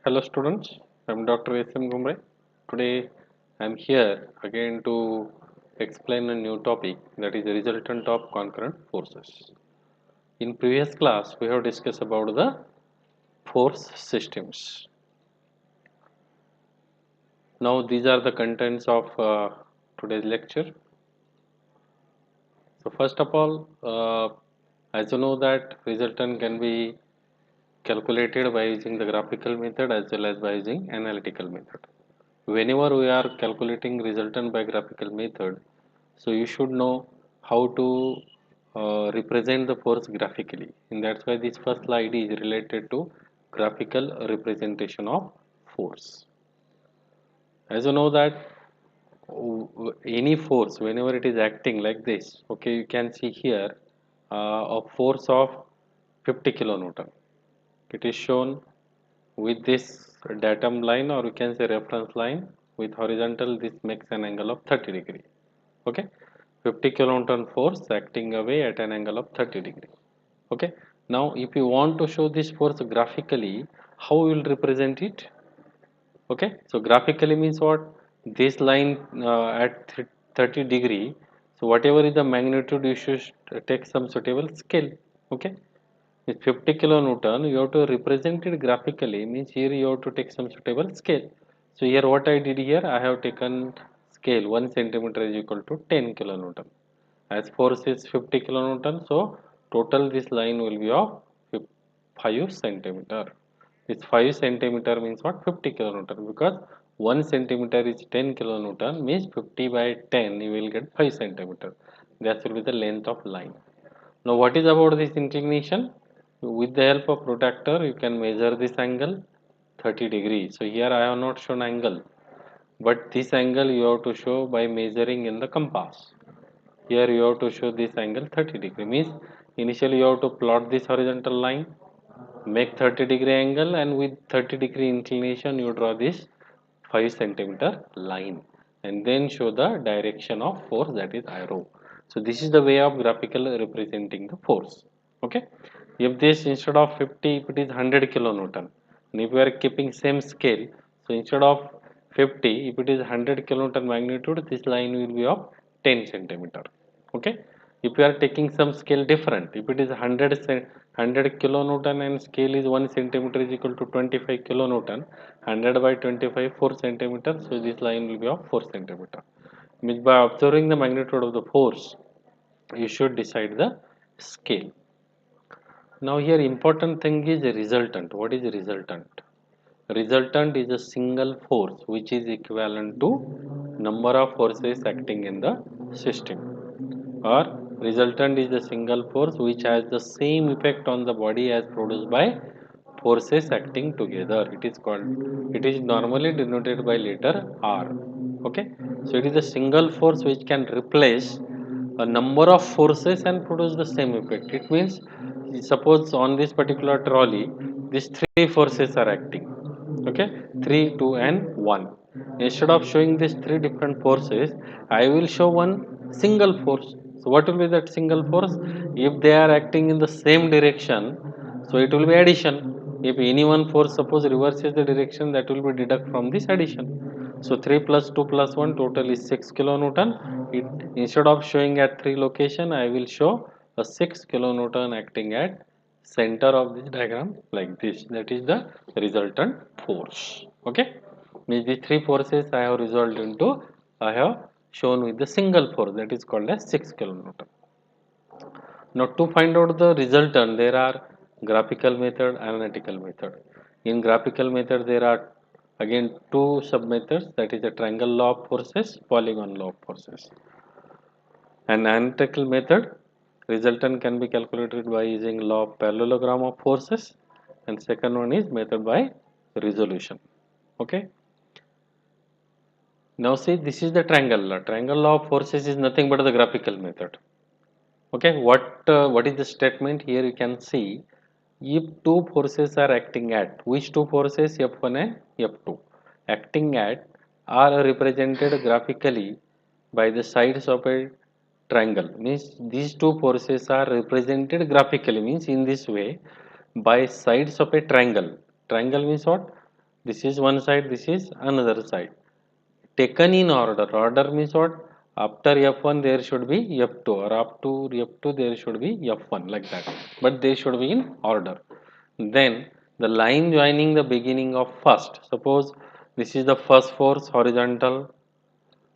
Hello students, I am Dr. S.M.Ghumare. Today I am here again to explain a new topic, that is the resultant of concurrent forces. In previous class we have discussed about the force systems. Now these are the contents of today's lecture. So first of all, as you know that resultant can be calculated by using the graphical method as well as by using analytical method. Whenever we are calculating resultant by graphical method, so you should know how to represent the force graphically, and that's why this first slide is related to graphical representation of force. As you know that any force whenever it is acting like this, okay, you can see here a force of 50 kilonewton. It is shown with this datum line, or you can say reference line with horizontal. This makes an angle of 30 degree. Okay, 50 kilonewton force acting away at an angle of 30 degree. Okay, now if you want to show this force graphically, how we will represent it? Okay, so graphically means what? This line at 30 degree, so whatever is the magnitude, you should take some suitable scale. Okay, with 50 kilonewton you have to represent it graphically, means here you have to take some suitable scale. So here what I did here, I have taken scale 1 centimeter is equal to 10 kilonewton. As force is 50 kilonewton, so total this line will be of 5 centimeter. This 5 centimeter means what? 50 kilonewton, because 1 centimeter is 10 kilonewton, means 50 by 10 you will get 5 centimeter. That will be the length of line. Now what is about this inclination? With the help of protractor you can measure this angle 30 degrees. So here I have not shown angle, but this angle you have to show by measuring in the compass. Here you have to show this angle 30 degree, means initially you have to plot this horizontal line, make 30-degree angle, and with 30-degree inclination you draw this 5 centimeter line, and then show the direction of force, that is arrow. So this is the way of graphical representing the force. Okay, if this instead of 50, if it is 100 kilonewton, and if we are keeping same scale, so instead of 50, if it is 100 kilonewton magnitude, this line will be of 10 centimeter. Okay, if you are taking some scale different, if it is 100 kilonewton and scale is 1 centimeter is equal to 25 kilonewton, 100 by 25 4 centimeter, so this line will be of 4 centimeter. Means by observing the magnitude of the force you should decide the scale. Now here important thing is the resultant. What is the resultant? Resultant is a single force which is equivalent to number of forces acting in the system, or resultant is the single force which has the same effect on the body as produced by forces acting together. It is normally denoted by letter R. Okay, so it is a single force which can replace a number of forces and produce the same effect. It means suppose on this particular trolley these three forces are acting. Okay, 3 2 and 1. Instead of showing these three different forces, I will show one single force. So what will be that single force? If they are acting in the same direction, so it will be addition. If any one force suppose reverses the direction, that will be deduct from this addition. So 3 plus 2 plus 1 total is 6 kilonewton. It, instead of showing at 3 location, I will show a 6 kilonewton acting at center of this diagram like this. That is the resultant force. Okay, means the three forces I have resolved into, I have shown with the single force, that is called as 6 kilonewton. Now to find out the resultant, there are graphical method, analytical method. In graphical method there are again two sub methods, that is the triangle law of forces, polygon law of forces. An analytical method, resultant can be calculated by using law of parallelogram of forces, and second one is method by resolution. Okay, now see, this is the triangle law. Triangle law of forces is nothing but the graphical method. Okay, what is the statement? Here you can see, if two forces are acting at, which two forces, F1 and F2, acting at, are represented graphically by the sides of a triangle, means these two forces are represented graphically, means in this way by sides of a triangle. Triangle means what? This is one side, this is another side. Taken in order. Order means what? After F1 there should be F2, or after F2 there should be F1, like that. But they should be in order. Then the line joining the beginning of first. Suppose this is the first force horizontal.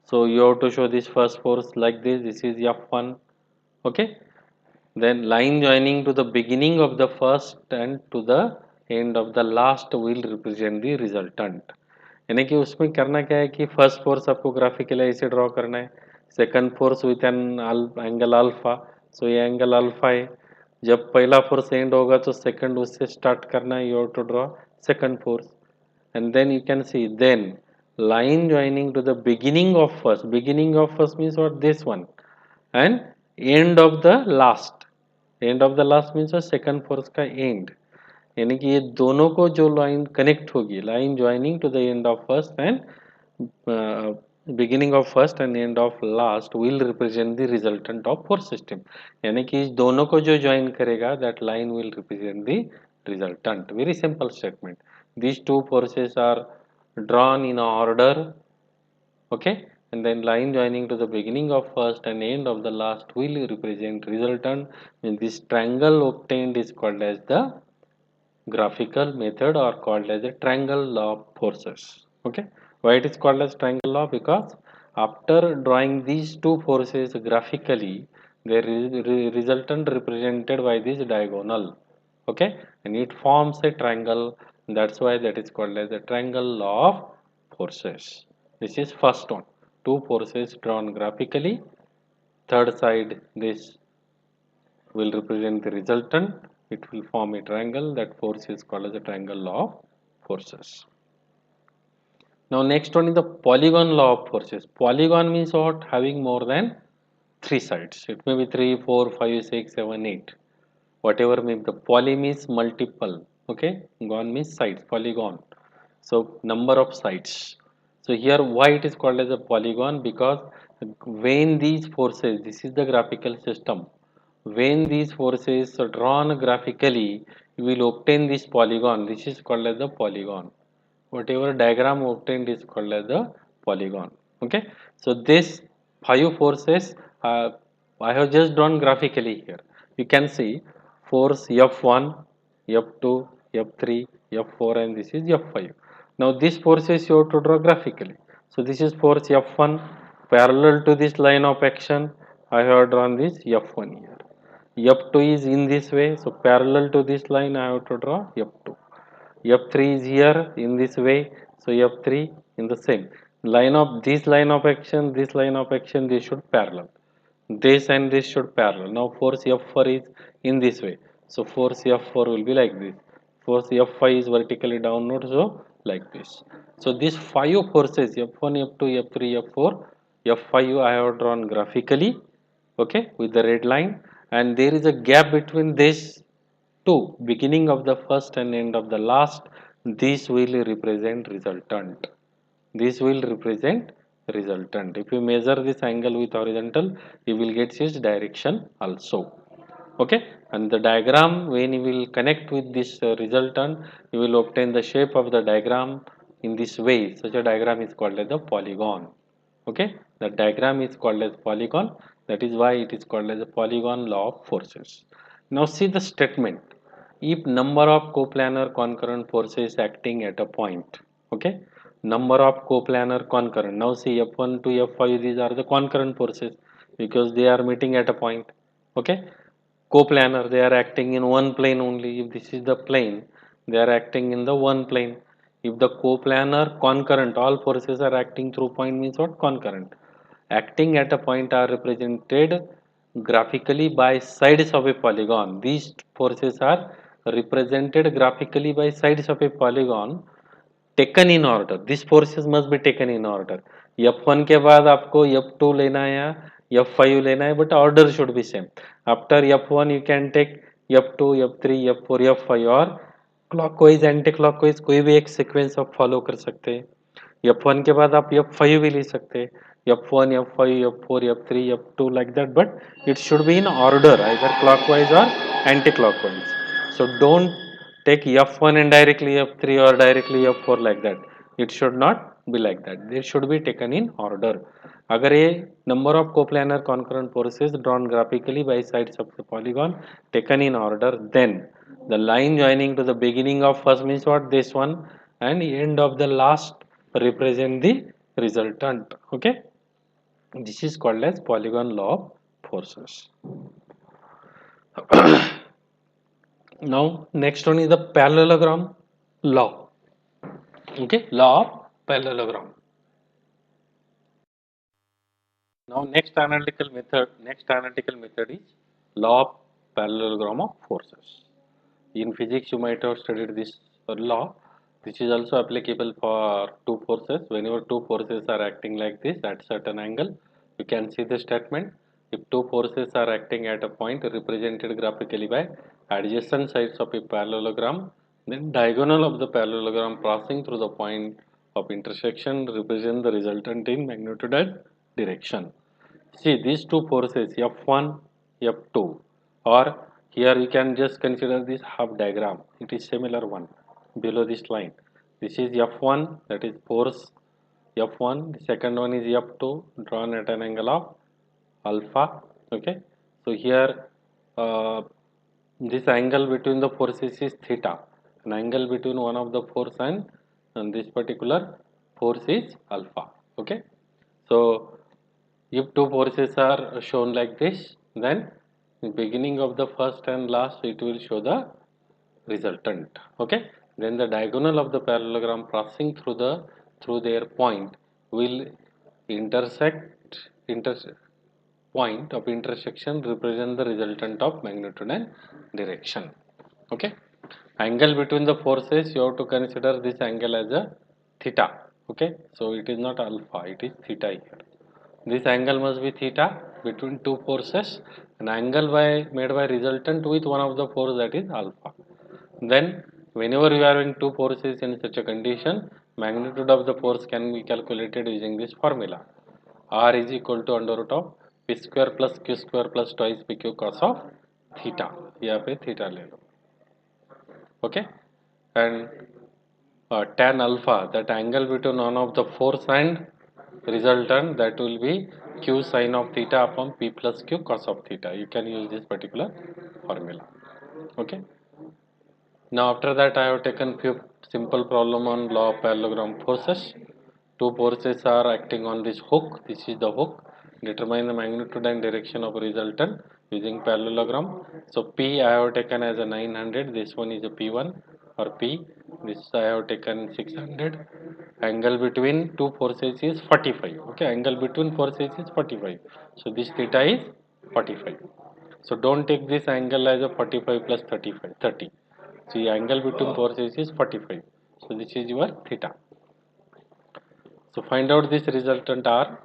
So you have to show this first force like this. This is F1. Okay. Then line joining to the beginning of the first and to the end of the last will represent the resultant. यानी कि उसमें करना क्या है कि first force आपको graphically ऐसे draw करना है, second force with an angle alpha, so ये एंगल अल्फा है. जब पहला फोर्स एंड होगा तो सेकंड उससे स्टार्ट करना है, you have to draw second force. And then you can see then line joining to the beginning of first means what? This one. And end of the last means what? Second force का end. यानी कि ये दोनों को जो line connect होगी, line joining two the end of first and beginning of first and end of last will represent the resultant of force system. यानी कि इस दोनों को जो ज्वाइन करेगा that line will represent the resultant. Very simple statement. These two forces are drawn in order, okay, and then line joining to the beginning of first and end of the last will represent resultant. And this triangle obtained is called as the graphical method, or called as a triangle law of forces. Okay, why it is called as triangle law? Because after drawing these two forces graphically, there is resultant represented by this diagonal. Okay, and it forms a triangle. That's why that is called as the triangle law of forces. This is first one, two forces drawn graphically. Third side, this will represent the resultant. It will form a triangle. That force is called as the triangle law of forces. Now next one is the polygon law of forces. Polygon means what? Having more than three sides. It may be 3, 4, 5, 6, 7, 8. Whatever means, the poly means multiple. Okay, gon means sides, polygon. So number of sides. So here why it is called as a polygon? Because when these forces, this is the graphical system, when these forces are drawn graphically, you will obtain this polygon. This is called as the polygon. Whatever diagram obtained is called as the polygon. Okay, so this five forces I have just drawn graphically here. You can see force F1, F2, F3, F4, and this is F5. Now this forces you have to draw graphically. So this is force F1 parallel to this line of action. I have drawn this F1 here. F2 is in this way, so parallel to this line I have to draw F2. F3 is here in this way, so F3 in the same line of this line of action, this line of action, they should parallel. This and this should parallel. Now force F4 is in this way, so force F4 will be like this. Force F5 is vertically downward, so like this. So these five forces F1, F2, F3, F4, F5 I have drawn graphically, okay, with the red line, and there is a gap between this two, beginning of the first and end of the last. This will represent resultant. This will represent resultant. If you measure this angle with horizontal, you will get its direction also. Okay, and the diagram, when you will connect with this resultant, you will obtain the shape of the diagram in this way. Such a diagram is called as the polygon. Okay, the diagram is called as polygon. That is why it is called as a polygon law of forces. Now see the statement. If number of coplanar concurrent forces acting at a point, okay, number of coplanar concurrent. Now see F1 to F5, these are the concurrent forces because they are meeting at a point. Okay, coplanar, they are acting in one plane only. If this is the plane, they are acting in the one plane. If the coplanar concurrent, all forces are acting through point means what? Concurrent. Acting at a point are represented graphically by sides of a polygon. These forces are represented graphically by sides of a polygon taken in order. These forces must be taken in order. F1 के बाद आपको F2 लेना है या F5 लेना है, but order should be same. After F1 you can take F2, F3, F4, F5 और clockwise anti clockwise कोई भी एक sequence आप follow कर सकते हैं. F1 के बाद आप F5 भी ले सकते हैं. F1, F5, F4, F3, F2 like that, but it should be in order, either clockwise or anti-clockwise. So don't take F1 and directly F3 or directly F4 like that. It should not be like that. They should be taken in order. अगर ये number of coplanar concurrent forces drawn graphically by sides of the polygon taken in order, then the line joining to the beginning of first means what? This one, and end of the last represent the resultant. Okay, this is called as polygon law of forces. Now next one is the parallelogram law. Okay, law of parallelogram. Now next analytical method is law of parallelogram of forces. In physics, you might have studied this law. This is also applicable for two forces. Whenever two forces are acting like this at certain angle, you can see the statement. If two forces are acting at a point represented graphically by adjacent sides of a parallelogram, then diagonal of the parallelogram passing through the point of intersection represent the resultant in magnitude and direction. See these two forces F1, F2, or here you can just consider this half diagram. It is similar one below this line. This is F1, that is force F1. The second one is F2 drawn at an angle of alpha. Okay. So here this angle between the forces is theta. An angle between one of the force and this particular force is alpha. Okay. So if two forces are shown like this, then the beginning of the first and last it will show the resultant. Okay. Then the diagonal of the parallelogram passing through their point will intersect point of intersection represent the resultant of magnitude and direction. Okay. Angle between the forces, you have to consider this angle as a theta. Okay. So it is not alpha, it is theta here. This angle must be theta between two forces, an angle made by resultant with one of the force, that is alpha. Then whenever you are having two forces in such a condition, magnitude of the force can be calculated using this formula. R is equal to under root of p square plus q square plus twice pq cos of theta. यहाँ पे theta ले लो. Okay, and tan alpha, that angle between one of the force and resultant, that will be q sine of theta upon p plus q cos of theta. You can use this particular formula. Okay. Now after that I have taken few simple problem on law of parallelogram forces. Two forces are acting on this hook. This is the hook. Determine the magnitude and direction of resultant using parallelogram. So P I have taken as a 900. This one is a P1 or P. This I have taken 600. Angle between two forces is 45. Okay, angle between forces is 45. So this theta is 45. So don't take this angle as a 45 plus 35, 30. See, angle between forces is 45. So this is your theta. So find out this resultant R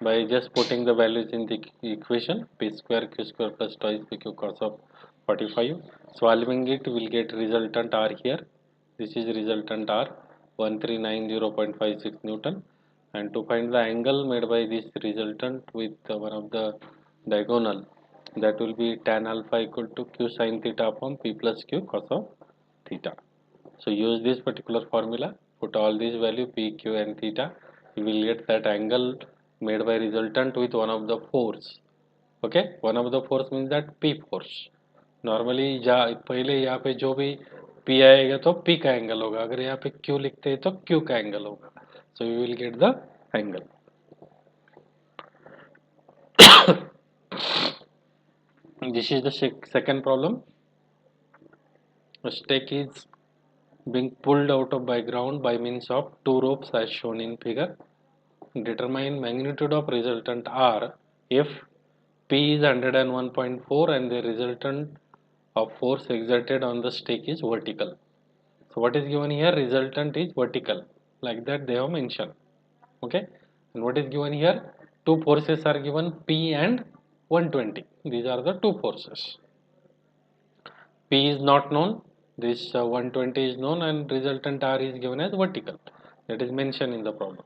by just putting the values in the equation. P square q square plus twice pq cos of 45. Solving it, will get resultant R here. This is resultant R 1390.56 Newton. And to find the angle made by this resultant with one of the diagonal, that will be tan alpha equal to q sin theta upon p plus q cos of theta. So use this particular formula, put all these value p, q and theta, you will get that angle made by resultant with one of the force. Okay, one of the force means that p force. Normally पहले यहाँ पे जो भी p आएगा तो p का angle होगा, अगर यहाँ पे q लिखते हैं तो q का एंगल होगा. So you will get the angle. This is the second problem. A stake is being pulled out of background by means of two ropes as shown in figure. Determine magnitude of resultant R if P is 101.4 and the resultant of force exerted on the stake is vertical. So what is given here? Resultant is vertical, like that they have mentioned. Okay, and what is given here? Two forces are given, P and 120. These are the two forces. P is not known, this 120 is known, and resultant R is given as vertical. That is mentioned in the problem.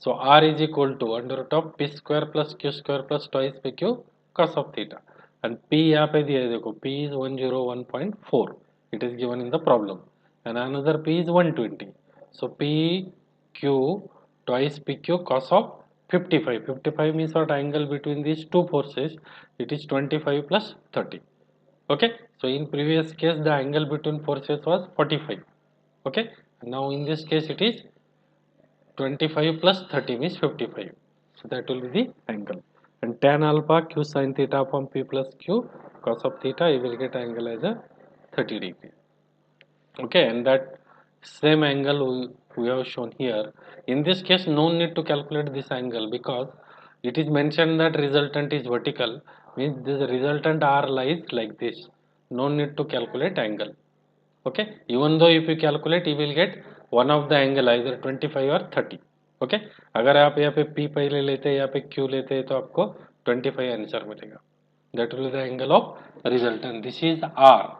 So R is equal to under root of p square plus q square plus twice pq cos of theta. And P यहाँ पे दिया है देखो, P is 101.4. It is given in the problem. And another P is 120. So PQ twice PQ cos of 55. 55 means what angle between these two forces? It is 25 plus 30. Okay. So in previous case the angle between forces was 45. Okay. Now in this case it is 25 plus 30 means 55. So that will be the angle. And tan alpha q sin theta upon p plus q cos of theta, you will get angle as a 30 degree. Okay, and that same angle we have shown here. In this case, no need to calculate this angle because it is mentioned that resultant is vertical, means this resultant R lies like this. No need to calculate angle. Okay, even though if you calculate, you will get one of the angle either 25 or 30. Okay, अगर आप यहाँ पे P पहले लेते हैं यहाँ पे Q लेते हैं तो आपको 25 आंसर मिलेगा. That will be the angle of resultant. This is R.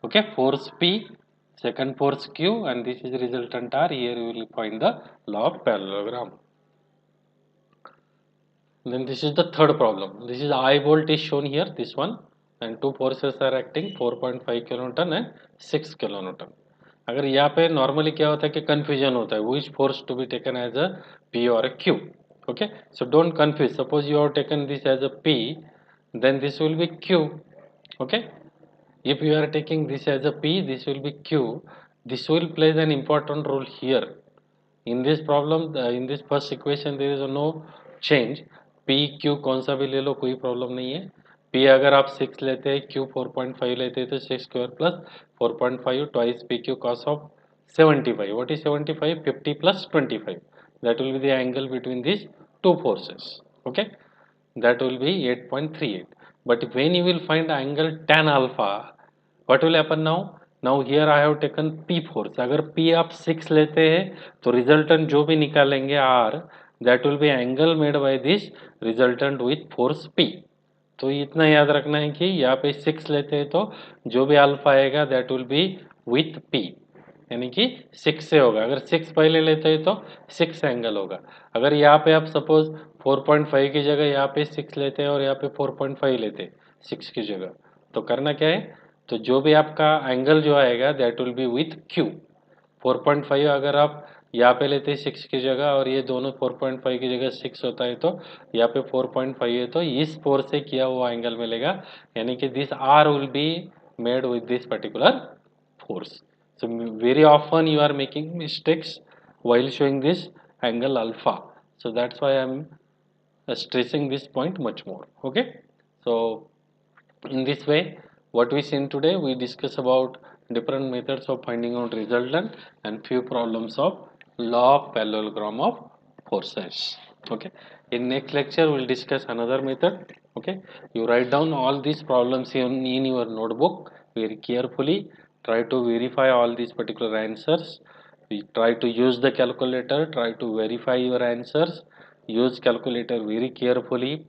Okay, force P, second force Q, and this is resultant R. Here you will find the law of parallelogram. Then this is the third problem. This is I bolt is shown here, this one, and two forces are acting 4.5 kilonewton and 6 kilonewton. अगर यहाँ पे normally क्या होता है कि confusion होता है which force to be taken as a P or a Q. Okay, so don't confuse. Suppose you have taken this as a P, then this will be Q. Okay, if you are taking this as a P, this will be Q. This will play an important role here. In this problem, in this first equation, there is no change. P Q कौन सा भी ले लो कोई problem नहीं है. P अगर आप 6 लेते हैं, Q 4.5 लेते हैं तो 6 square plus 4.5 twice PQ cos of 75. What is 75? 50 plus 25. That will be the angle between these two forces. Okay, that will be 8.38. But when you will find angle tan alpha, what will happen now? Now here I have taken P force. अगर P आप 6 लेते हैं तो resultant जो भी निकालेंगे R, that will be angle made by this resultant with force P. तो इतना याद रखना है कि यहाँ पे 6 लेते हैं तो जो भी अल्फा आएगा that will be with P. यानी कि 6 से होगा. अगर 6 पहले लेते हैं तो 6 एंगल होगा. अगर यहाँ पे आप सपोज 4.5 की जगह यहाँ पे 6 लेते हैं और यहाँ पे 4.5 लेते हैं 6 की जगह, तो करना क्या है, तो जो भी आपका एंगल जो आएगा that will be with Q. 4.5 अगर आप यहाँ पे लेते हैं 6 की जगह और ये दोनों 4.5 की जगह 6 होता है तो यहाँ पे 4.5 है तो इस फोर्स से किया हुआ एंगल मिलेगा, यानी कि this R will be made with this particular force. So very often you are making mistakes while showing this angle alpha. So that's why I am stressing this point much more. Okay. So in this way, what we seen today, we discuss about different methods of finding out resultant and few problems of law of parallelogram of forces. Okay. In next lecture, we'll discuss another method. Okay. You write down all these problems in your notebook very carefully. Try to verify all these particular answers. Try to use the calculator. Try to verify your answers. Use calculator very carefully,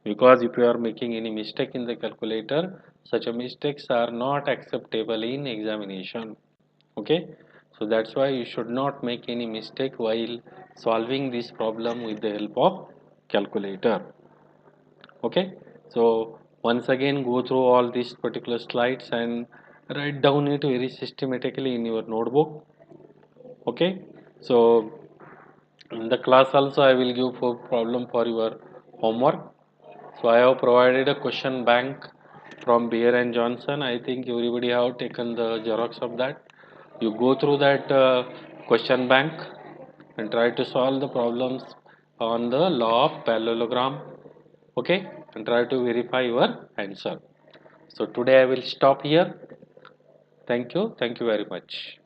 because if you are making any mistake in the calculator, such a mistakes are not acceptable in examination. Okay, so that's why you should not make any mistake while solving this problem with the help of calculator. Okay, so once again go through all these particular slides and write down it very systematically in your notebook. Okay, so in the class also I will give for problem for your homework. So I have provided a question bank from Beer and Johnson. I think everybody have taken the xerox of that. You go through that question bank and try to solve the problems on the law of parallelogram. Okay, and try to verify your answer. So today I will stop here. Thank you. Thank you very much.